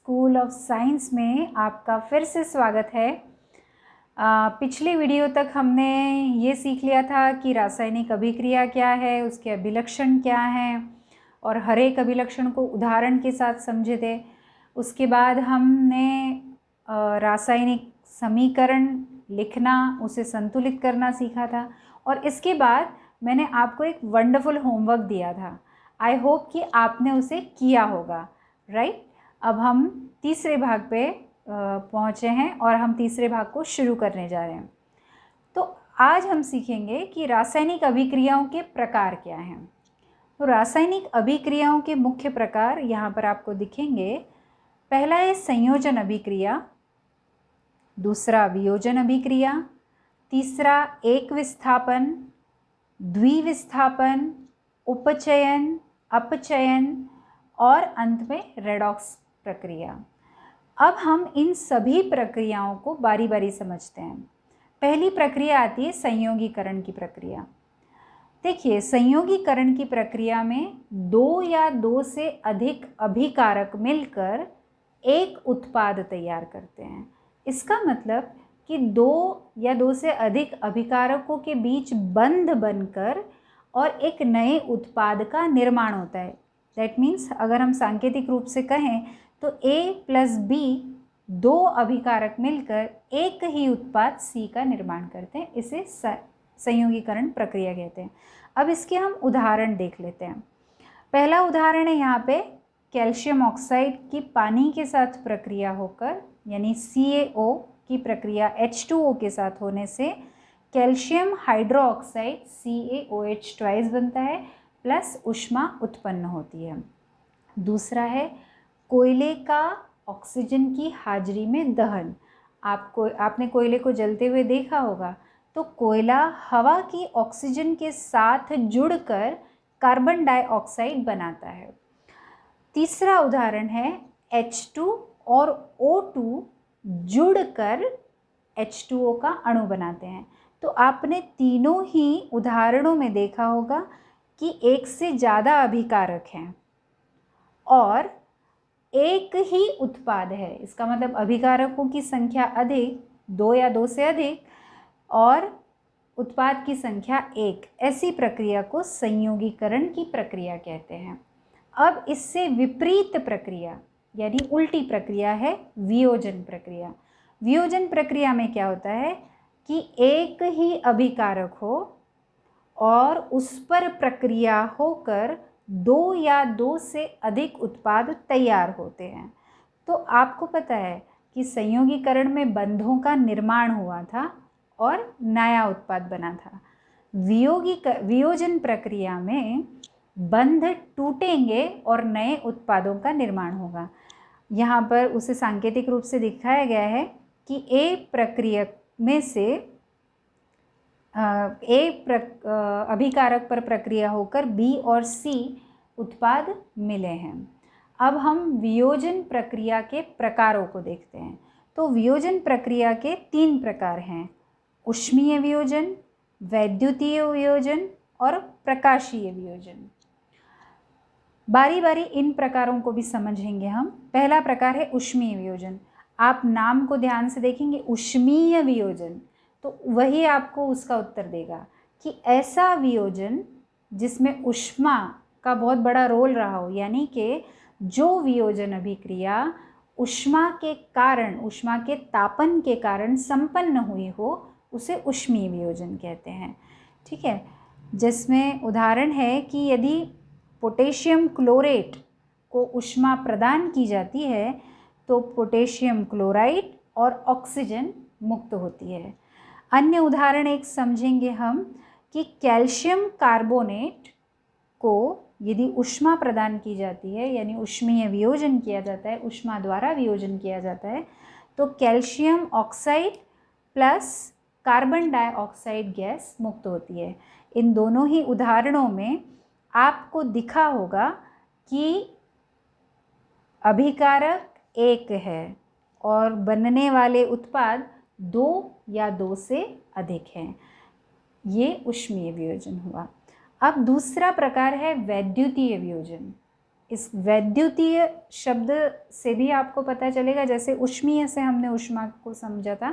School of science में आपका फिर से स्वागत है। पिछली वीडियो तक हमने ये सीख लिया था कि रासायनिक अभिक्रिया क्या है, उसके अभिलक्षण क्या हैं और हर एक अभिलक्षण को उदाहरण के साथ समझे थे। उसके बाद हमने रासायनिक समीकरण लिखना, उसे संतुलित करना सीखा था और इसके बाद मैंने आपको एक वंडरफुल होमवर्क दिया था। आई होप कि आपने उसे किया होगा, राइट। अब हम तीसरे भाग पे पहुँचे हैं और हम तीसरे भाग को शुरू करने जा रहे हैं। तो आज हम सीखेंगे कि रासायनिक अभिक्रियाओं के प्रकार क्या हैं। तो रासायनिक अभिक्रियाओं के मुख्य प्रकार यहाँ पर आपको दिखेंगे। पहला है संयोजन अभिक्रिया, दूसरा वियोजन अभिक्रिया, तीसरा एक विस्थापन, द्विविस्थापन, उपचयन, अपचयन और अंत में रेडॉक्स प्रक्रिया। अब हम इन सभी प्रक्रियाओं को बारी बारी समझते हैं। पहली प्रक्रिया आती है संयोगीकरण की प्रक्रिया। देखिए, संयोगीकरण की प्रक्रिया में दो या दो से अधिक अभिकारक मिलकर एक उत्पाद तैयार करते हैं। इसका मतलब कि दो या दो से अधिक अभिकारकों के बीच बंध बनकर और एक नए उत्पाद का निर्माण होता है। दैट मीन्स अगर हम सांकेतिक रूप से कहें तो A प्लस B दो अभिकारक मिलकर एक ही उत्पाद C का निर्माण करते हैं। इसे संयोगीकरण प्रक्रिया कहते हैं। अब इसके हम उदाहरण देख लेते हैं। पहला उदाहरण है यहाँ पे कैल्शियम ऑक्साइड की पानी के साथ प्रक्रिया होकर, यानी CaO की प्रक्रिया H2O के साथ होने से कैल्शियम हाइड्रोक्साइड CaOH ट्वाइस बनता है प्लस ऊष्मा उत्पन्न होती है। दूसरा है कोयले का ऑक्सीजन की हाजिरी में दहन। आपने कोयले को जलते हुए देखा होगा। तो कोयला हवा की ऑक्सीजन के साथ जुड़कर कार्बन डाइऑक्साइड बनाता है। तीसरा उदाहरण है H2 और O2 जुड़कर H2O का अणु बनाते हैं। तो आपने तीनों ही उदाहरणों में देखा होगा कि एक से ज़्यादा अभिकारक हैं और एक ही उत्पाद है। इसका मतलब अभिकारकों की संख्या अधिक, दो या दो से अधिक, और उत्पाद की संख्या एक। ऐसी प्रक्रिया को संयोगीकरण की प्रक्रिया कहते हैं। अब इससे विपरीत प्रक्रिया यानी उल्टी प्रक्रिया है वियोजन प्रक्रिया। वियोजन प्रक्रिया में क्या होता है कि एक ही अभिकारक हो और उस पर प्रक्रिया होकर दो या दो से अधिक उत्पाद तैयार होते हैं। तो आपको पता है कि संयोगीकरण में बंधों का निर्माण हुआ था और नया उत्पाद बना था। वियोजन प्रक्रिया में बंध टूटेंगे और नए उत्पादों का निर्माण होगा। यहाँ पर उसे सांकेतिक रूप से दिखाया गया है कि A प्रक्रिया में से अभिकारक पर प्रक्रिया होकर B और C उत्पाद मिले हैं। अब हम वियोजन प्रक्रिया के प्रकारों को देखते हैं। तो वियोजन प्रक्रिया के 3 प्रकार हैं: ऊष्मीय वियोजन, वैद्युतीय वियोजन और प्रकाशीय वियोजन। बारी बारी इन प्रकारों को भी समझेंगे हम। पहला प्रकार है ऊष्मीय वियोजन। आप नाम को ध्यान से देखेंगे, ऊष्मीय वियोजन, तो वही आपको उसका उत्तर देगा कि ऐसा वियोजन जिसमें ऊष्मा का बहुत बड़ा रोल रहा हो, यानी कि जो वियोजन अभिक्रिया ऊष्मा के कारण, ऊष्मा के तापन के कारण संपन्न हुई हो, उसे ऊष्मीय वियोजन कहते हैं। ठीक है, जिसमें उदाहरण है कि यदि पोटेशियम क्लोरेट को ऊष्मा प्रदान की जाती है तो पोटेशियम क्लोराइड और ऑक्सीजन मुक्त होती है। अन्य उदाहरण एक समझेंगे हम कि कैल्शियम कार्बोनेट को यदि ऊष्मा प्रदान की जाती है, यानी ऊष्मीय वियोजन किया जाता है, ऊष्मा द्वारा वियोजन किया जाता है, तो calcium oxide plus carbon dioxide gas मुक्त होती है। इन दोनों ही उदाहरणों में आपको दिखा होगा कि अभिकारक एक है और बनने वाले उत्पाद दो या दो से अधिक हैं। ये ऊष्मीय वियोजन हुआ। अब दूसरा प्रकार है वैद्युतीय वियोजन। इस वैद्युतीय शब्द से भी आपको पता चलेगा, जैसे उष्मीय से हमने ऊष्मा को समझा था,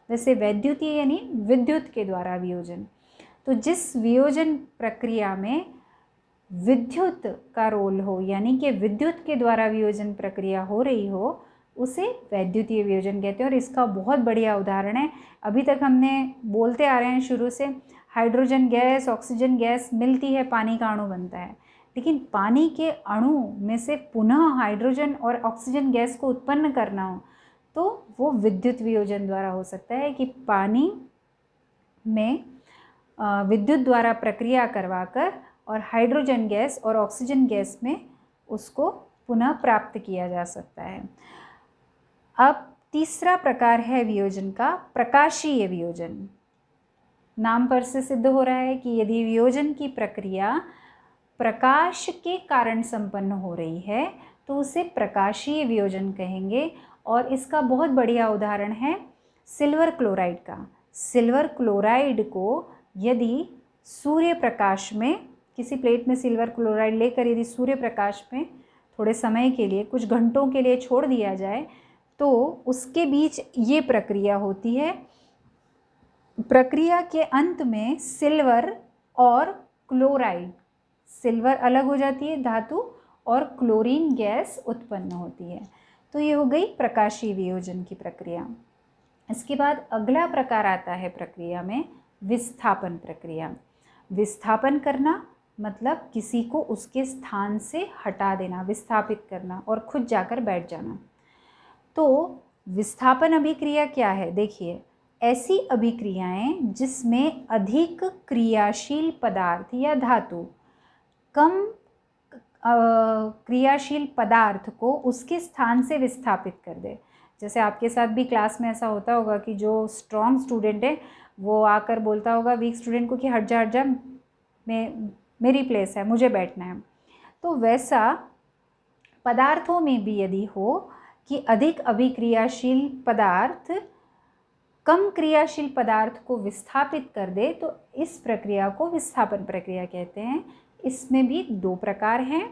वैसे वैद्युतीय यानी विद्युत के द्वारा वियोजन। तो जिस वियोजन प्रक्रिया में विद्युत का रोल हो, यानी कि विद्युत के द्वारा वियोजन प्रक्रिया हो रही हो, उसे वैद्युतीय वियोजन कहते हैं। और इसका बहुत बढ़िया उदाहरण है, अभी तक हमने बोलते आ रहे हैं शुरू से, हाइड्रोजन गैस ऑक्सीजन गैस मिलती है, पानी का अणु बनता है, लेकिन पानी के अणु में से पुनः हाइड्रोजन और ऑक्सीजन गैस को उत्पन्न करना हो तो वो विद्युत वियोजन द्वारा हो सकता है, कि पानी में विद्युत द्वारा प्रक्रिया करवाकर और हाइड्रोजन गैस और ऑक्सीजन गैस में उसको पुनः प्राप्त किया जा सकता है। अब तीसरा प्रकार है वियोजन का प्रकाशीय वियोजन। नाम पर से सिद्ध हो रहा है कि यदि वियोजन की प्रक्रिया प्रकाश के कारण संपन्न हो रही है तो उसे प्रकाशीय वियोजन कहेंगे। और इसका बहुत बढ़िया उदाहरण है सिल्वर क्लोराइड का। सिल्वर क्लोराइड को यदि सूर्य प्रकाश में, किसी प्लेट में सिल्वर क्लोराइड लेकर यदि सूर्य प्रकाश में थोड़े समय के लिए, कुछ घंटों के लिए छोड़ दिया जाए तो उसके बीच ये प्रक्रिया होती है। प्रक्रिया के अंत में सिल्वर और क्लोराइड, सिल्वर अलग हो जाती है धातु और क्लोरीन गैस उत्पन्न होती है। तो ये हो गई प्रकाशीय वियोजन की प्रक्रिया। इसके बाद अगला प्रकार आता है प्रक्रिया में विस्थापन प्रक्रिया। विस्थापन करना मतलब किसी को उसके स्थान से हटा देना, विस्थापित करना और खुद जाकर बैठ जाना। तो विस्थापन अभिक्रिया क्या है? देखिए, ऐसी अभिक्रियाएं जिसमें अधिक क्रियाशील पदार्थ या धातु कम क्रियाशील पदार्थ को उसके स्थान से विस्थापित कर दे। जैसे आपके साथ भी क्लास में ऐसा होता होगा कि जो स्ट्रॉन्ग स्टूडेंट है वो आकर बोलता होगा वीक स्टूडेंट को कि हट जा, मेरी प्लेस है, मुझे बैठना है। तो वैसा पदार्थों में भी यदि हो कि अधिक अभिक्रियाशील पदार्थ कम क्रियाशील पदार्थ को विस्थापित कर दे तो इस प्रक्रिया को विस्थापन प्रक्रिया कहते हैं। इसमें भी दो प्रकार हैं,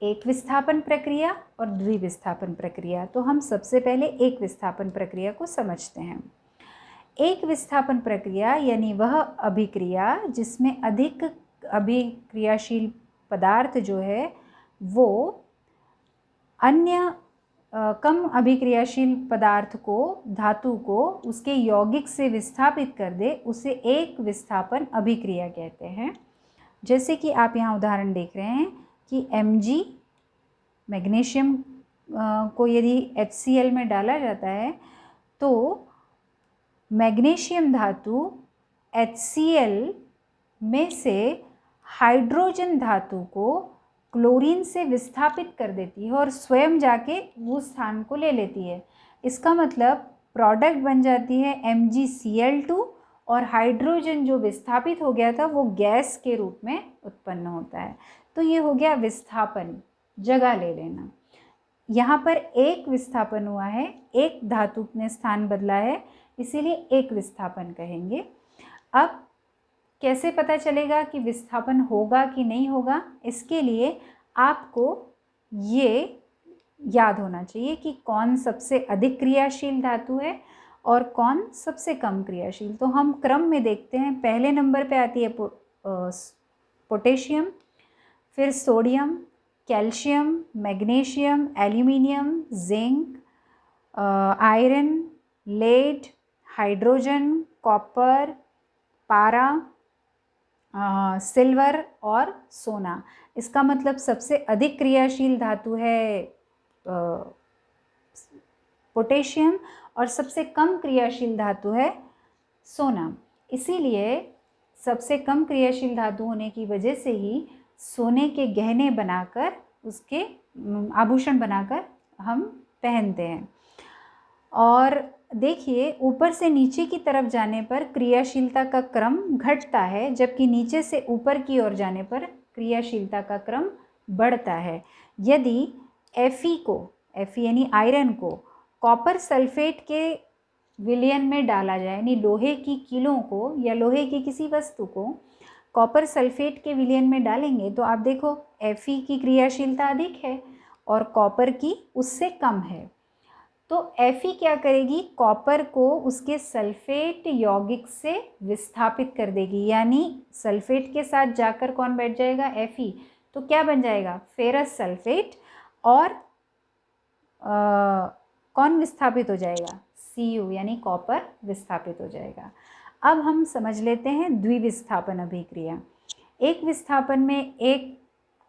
एक विस्थापन प्रक्रिया और द्विविस्थापन प्रक्रिया। तो हम सबसे पहले एक विस्थापन प्रक्रिया को समझते हैं। एक विस्थापन प्रक्रिया यानी वह अभिक्रिया जिसमें अधिक अभिक्रियाशील पदार्थ जो है वो अन्य कम अभिक्रियाशील पदार्थ को, धातु को उसके यौगिक से विस्थापित कर दे, उसे एक विस्थापन अभिक्रिया कहते हैं। जैसे कि आप यहाँ उदाहरण देख रहे हैं कि Mg मैग्नीशियम को यदि HCl में डाला जाता है तो मैग्नीशियम धातु HCl में से हाइड्रोजन धातु को क्लोरीन से विस्थापित कर देती है और स्वयं जाके वो स्थान को ले लेती है। इसका मतलब प्रोडक्ट बन जाती है MgCl2 और हाइड्रोजन जो विस्थापित हो गया था वो गैस के रूप में उत्पन्न होता है। तो ये हो गया विस्थापन, जगह ले लेना। यहाँ पर एक विस्थापन हुआ है, एक धातु ने स्थान बदला है, इसीलिए एक विस्थापन कहेंगे। अब कैसे पता चलेगा कि विस्थापन होगा कि नहीं होगा? इसके लिए आपको ये याद होना चाहिए कि कौन सबसे अधिक क्रियाशील धातु है और कौन सबसे कम क्रियाशील। तो हम क्रम में देखते हैं। पहले नंबर पे आती है पोटेशियम, फिर sodium, calcium, magnesium, aluminium, zinc, iron, lead, hydrogen, copper, पारा, सिल्वर और सोना। इसका मतलब सबसे अधिक क्रियाशील धातु है पोटेशियम और सबसे कम क्रियाशील धातु है सोना। इसीलिए सबसे कम क्रियाशील धातु होने की वजह से ही सोने के गहने बनाकर, उसके आभूषण बनाकर हम पहनते हैं। और देखिए, ऊपर से नीचे की तरफ जाने पर क्रियाशीलता का क्रम घटता है, जबकि नीचे से ऊपर की ओर जाने पर क्रियाशीलता का क्रम बढ़ता है। यदि Fe को, Fe यानी आयरन को कॉपर सल्फेट के विलयन में डाला जाए, यानी लोहे की कीलों को या लोहे की किसी वस्तु को कॉपर सल्फेट के विलयन में डालेंगे तो आप देखो Fe की क्रियाशीलता अधिक है और कॉपर की उससे कम है। तो Fe क्या करेगी, कॉपर को उसके सल्फेट यौगिक से विस्थापित कर देगी, यानी सल्फेट के साथ जाकर कौन बैठ जाएगा, Fe। तो क्या बन जाएगा, फेरस सल्फेट, और कौन विस्थापित हो जाएगा, Cu, यानी कॉपर विस्थापित हो जाएगा। अब हम समझ लेते हैं द्विविस्थापन अभिक्रिया। एक विस्थापन में एक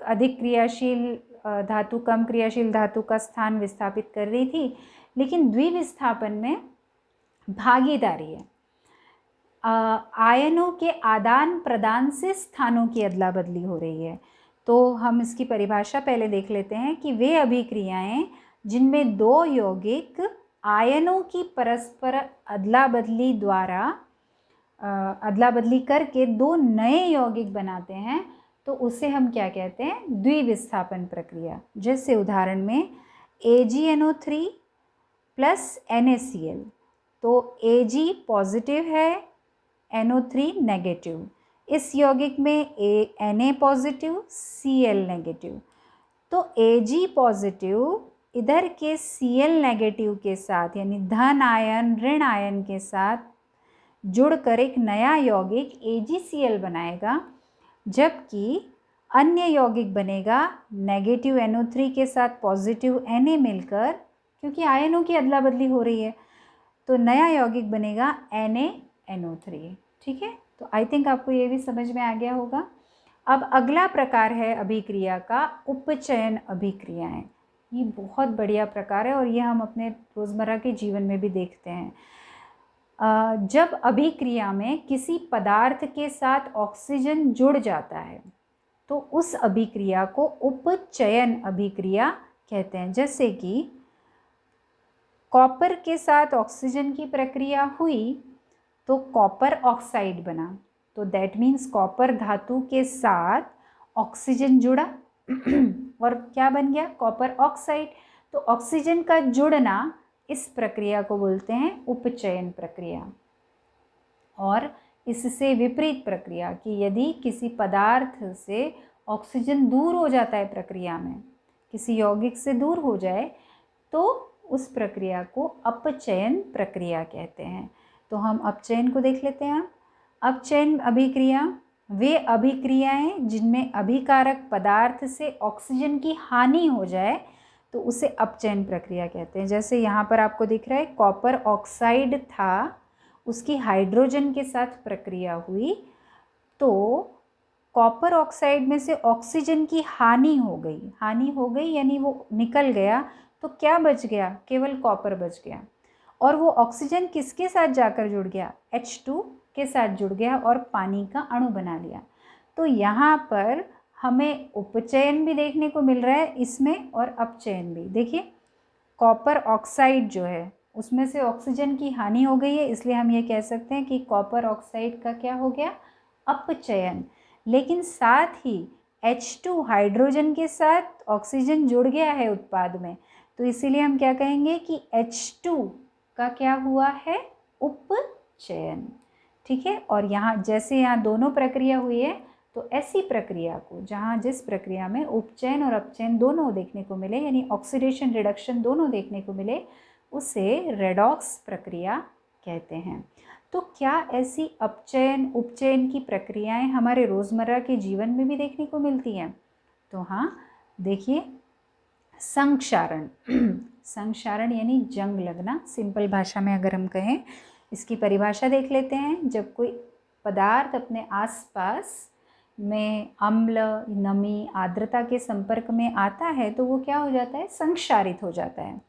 अधिक क्रियाशील धातु कम क्रियाशील धातु का स्थान विस्थापित कर रही थी, लेकिन द्विविस्थापन में भागीदारी है, आयनों के आदान प्रदान से स्थानों की अदला बदली हो रही है। तो हम इसकी परिभाषा पहले देख लेते हैं कि वे अभिक्रियाएं जिनमें दो यौगिक आयनों की परस्पर अदला बदली द्वारा अदला बदली करके दो नए यौगिक बनाते हैं, तो उसे हम क्या कहते हैं, द्विविस्थापन प्रक्रिया। जैसे उदाहरण में AgNO3 प्लस NaCl, तो Ag पॉजिटिव है, NO3 नेगेटिव, इस यौगिक में Na पॉजिटिव, Cl नेगेटिव। तो Ag पॉजिटिव इधर के Cl नेगेटिव के साथ यानी धन आयन ऋण आयन के साथ जुड़कर एक नया यौगिक AgCl बनाएगा, जबकि अन्य यौगिक बनेगा नेगेटिव NO3 के साथ पॉजिटिव Na मिलकर, क्योंकि आयनों की अदला बदली हो रही है, तो नया यौगिक बनेगा NaNO3। ठीक है, तो आई थिंक आपको ये भी समझ में आ गया होगा। अब अगला प्रकार है अभिक्रिया का उपचयन अभिक्रियाएं। ये बहुत बढ़िया प्रकार है और ये हम अपने रोज़मर्रा के जीवन में भी देखते हैं। जब अभिक्रिया में किसी पदार्थ के साथ ऑक्सीजन जुड़ जाता है तो उस अभिक्रिया को उपचयन अभिक्रिया कहते हैं। जैसे कि कॉपर के साथ ऑक्सीजन की प्रक्रिया हुई तो कॉपर ऑक्साइड बना, तो दैट मीन्स कॉपर धातु के साथ ऑक्सीजन जुड़ा और क्या बन गया, कॉपर ऑक्साइड। तो ऑक्सीजन का जुड़ना, इस प्रक्रिया को बोलते हैं उपचयन प्रक्रिया। और इससे विपरीत प्रक्रिया कि यदि किसी पदार्थ से ऑक्सीजन दूर हो जाता है, प्रक्रिया में किसी यौगिक से दूर हो जाए, तो उस प्रक्रिया को अपचयन प्रक्रिया कहते हैं। तो हम अपचयन को देख लेते हैं। अपचयन अभिक्रिया वे अभिक्रियाएं जिनमें अभिकारक पदार्थ से ऑक्सीजन की हानि हो जाए तो उसे अपचयन प्रक्रिया कहते हैं। जैसे यहाँ पर आपको दिख रहा है कॉपर ऑक्साइड था, उसकी हाइड्रोजन के साथ प्रक्रिया हुई तो कॉपर ऑक्साइड में से ऑक्सीजन की हानि हो गई यानी वो निकल गया, तो क्या बच गया, केवल कॉपर बच गया। और वो ऑक्सीजन किसके साथ जाकर जुड़ गया, H2 के साथ जुड़ गया और पानी का अणु बना लिया। तो यहाँ पर हमें उपचयन भी देखने को मिल रहा है इसमें और अपचयन भी। देखिए कॉपर ऑक्साइड जो है उसमें से ऑक्सीजन की हानि हो गई है, इसलिए हम ये कह सकते हैं कि कॉपर ऑक्साइड का क्या हो गया, अपचयन। लेकिन साथ ही H2 हाइड्रोजन के साथ ऑक्सीजन जुड़ गया है उत्पाद में, तो इसीलिए हम क्या कहेंगे कि H2 का क्या हुआ है, उपचयन। ठीक है, और यहाँ जैसे यहाँ दोनों प्रक्रिया हुई है, तो ऐसी प्रक्रिया को जहाँ जिस प्रक्रिया में उपचयन और अपचयन दोनों देखने को मिले, यानी ऑक्सीडेशन रिडक्शन दोनों देखने को मिले, उसे रेडॉक्स प्रक्रिया कहते हैं। तो क्या ऐसी अपचयन उपचयन की प्रक्रियाएं हमारे रोज़मर्रा के जीवन में भी देखने को मिलती हैं? तो हाँ, देखिए संक्षारण संक्षारण यानी जंग लगना, सिंपल भाषा में अगर हम कहें, इसकी परिभाषा देख लेते हैं। जब कोई पदार्थ अपने आसपास में अम्ल, नमी, आर्द्रता के संपर्क में आता है तो वो क्या हो जाता है, संक्षारित हो जाता है।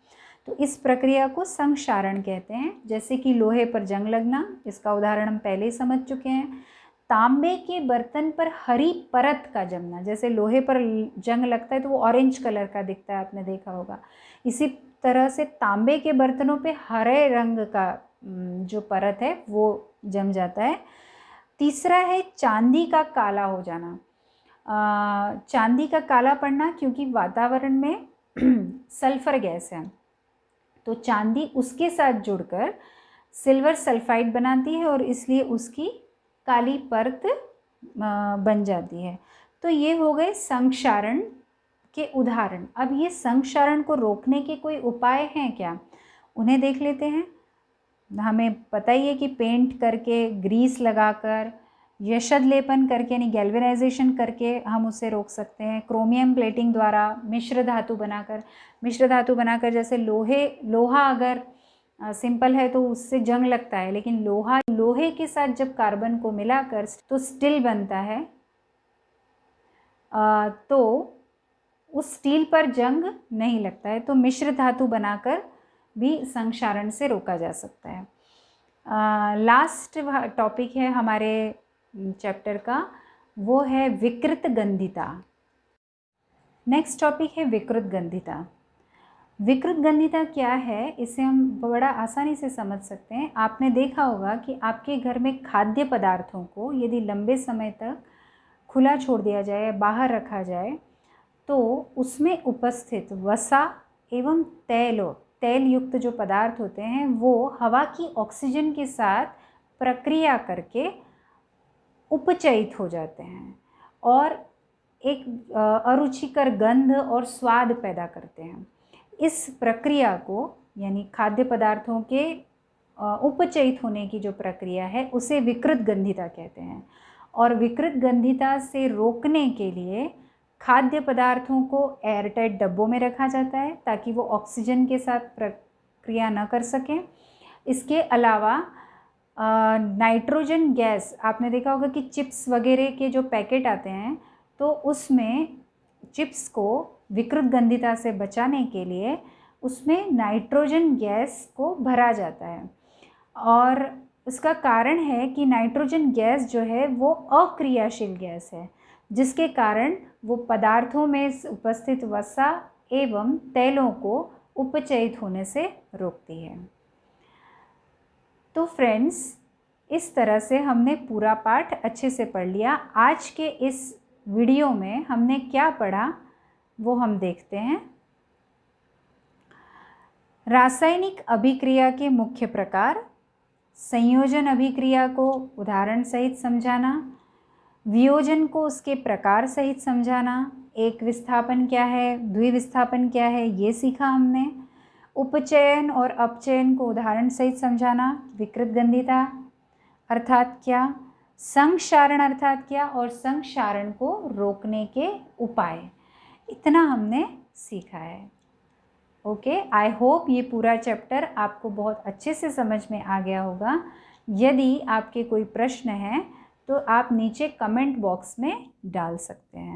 तो इस प्रक्रिया को संक्षारण कहते हैं। जैसे कि लोहे पर जंग लगना, इसका उदाहरण हम पहले ही समझ चुके हैं। तांबे के बर्तन पर हरी परत का जमना, जैसे लोहे पर जंग लगता है तो वो ऑरेंज कलर का दिखता है, आपने देखा होगा। इसी तरह से तांबे के बर्तनों पे हरे रंग का जो परत है वो जम जाता है। तीसरा है चांदी का काला हो जाना। चांदी का काला पड़ना क्योंकि वातावरण में सल्फर गैस है, तो चांदी उसके साथ जुड़कर सिल्वर सल्फाइड बनाती है और इसलिए उसकी काली परत बन जाती है। तो ये हो गए संक्षारण के उदाहरण। अब ये संक्षारण को रोकने के कोई उपाय हैं क्या, उन्हें देख लेते हैं। हमें पता ही है कि पेंट करके, ग्रीस लगाकर, यशद लेपन करके यानी गैल्वेनाइजेशन करके हम उसे रोक सकते हैं। क्रोमियम प्लेटिंग द्वारा मिश्र धातु बनाकर जैसे लोहा अगर सिंपल है तो उससे जंग लगता है, लेकिन लोहे के साथ जब कार्बन को मिलाकर तो स्टील बनता है, तो उस स्टील पर जंग नहीं लगता है। तो मिश्र धातु बनाकर भी संक्षारण से रोका जा सकता है। लास्ट टॉपिक है हमारे चैप्टर का, वो है विकृत गंधिता। नेक्स्ट टॉपिक है विकृत गंधिता। विकृत गंधिता क्या है, इसे हम बड़ा आसानी से समझ सकते हैं। आपने देखा होगा कि आपके घर में खाद्य पदार्थों को यदि लंबे समय तक खुला छोड़ दिया जाए, बाहर रखा जाए, तो उसमें उपस्थित वसा एवं तेल युक्त जो पदार्थ होते हैं वो हवा की ऑक्सीजन के साथ प्रक्रिया करके उपचयित हो जाते हैं और एक अरुचिकर गंध और स्वाद पैदा करते हैं। इस प्रक्रिया को यानी खाद्य पदार्थों के उपचयित होने की जो प्रक्रिया है उसे विकृत गंधिता कहते हैं। और विकृत गंधिता से रोकने के लिए खाद्य पदार्थों को एयरटाइट डब्बों में रखा जाता है ताकि वो ऑक्सीजन के साथ प्रक्रिया न कर सकें। इसके अलावा नाइट्रोजन गैस, आपने देखा होगा कि चिप्स वगैरह के जो पैकेट आते हैं तो उसमें चिप्स को विकृत गंधिता से बचाने के लिए उसमें नाइट्रोजन गैस को भरा जाता है। और इसका कारण है कि नाइट्रोजन गैस जो है वो अक्रियाशील गैस है, जिसके कारण वो पदार्थों में उपस्थित वसा एवं तेलों को उपचयित होने से रोकती है। तो फ्रेंड्स, इस तरह से हमने पूरा पाठ अच्छे से पढ़ लिया। आज के इस वीडियो में हमने क्या पढ़ा वो हम देखते हैं। रासायनिक अभिक्रिया के मुख्य प्रकार, संयोजन अभिक्रिया को उदाहरण सहित समझाना, वियोजन को उसके प्रकार सहित समझाना, एक विस्थापन क्या है, द्विविस्थापन क्या है, ये सीखा हमने। उपचयन और अपचयन को उदाहरण सहित समझाना, विकृत गंधिता अर्थात क्या, संक्षारण अर्थात क्या और संक्षारण को रोकने के उपाय, इतना हमने सीखा है। ओके, आई होप ये पूरा चैप्टर आपको बहुत अच्छे से समझ में आ गया होगा। यदि आपके कोई प्रश्न हैं तो आप नीचे कमेंट बॉक्स में डाल सकते हैं।